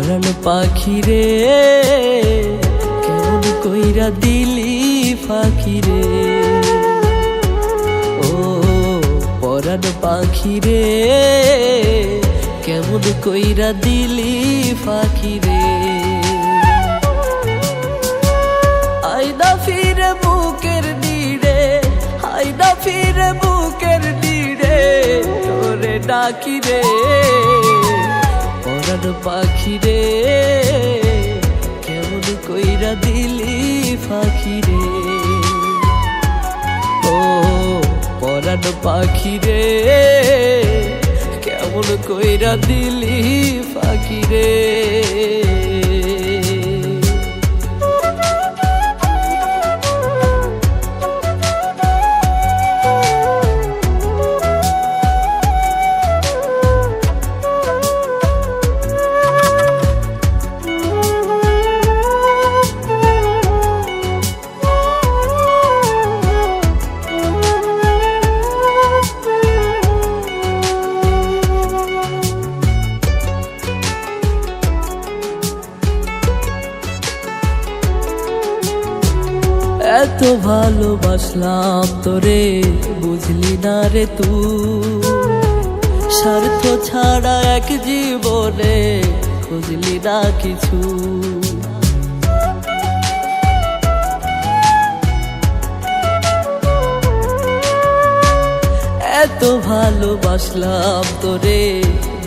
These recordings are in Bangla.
পরাণ পাখি রে কেমন কইরা দিলি ফাঁকি রে, ও পরাণ পাখি রে কেমন কইরা দিলি ফাঁকি রে। আইনা ফিরে বুকের নিড়ে, আইনা ফিরে বুকের নিড়ে তোরে ডাকি রে, পরাণ পাখি রে কেমন কইরা দিলি ফাঁকি রে, ও পরাণ পাখি রে কেমন কইরা দিলি ফাঁকি রে। এত ভালোবাসলাম তোরে বুঝলি না রে তুই, স্বার্থ ছাড়া এক জীবনে খুঁজলি না কিছু। এত ভালোবাসলাম তোরে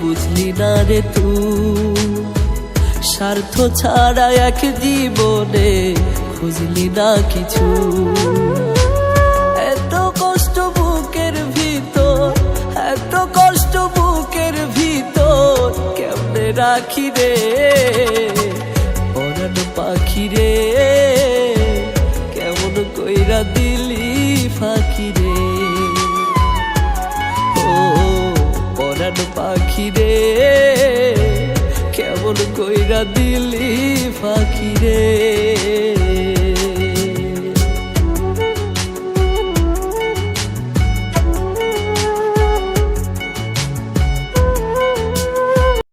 বুঝলি না রে তুই, স্বার্থ ছাড়া এক জীবনে খুঁজলি না কিছু। এত কষ্ট বুকের ভিতর, এত কষ্ট বুকের ভিতর কেমনে রাখি রে, পরাণ পাখি রে কেমন কইরা দিলি ফাঁকি রে, ও পরাণ পাখি রে কেমন কইরা দিলি ফাঁকি রে।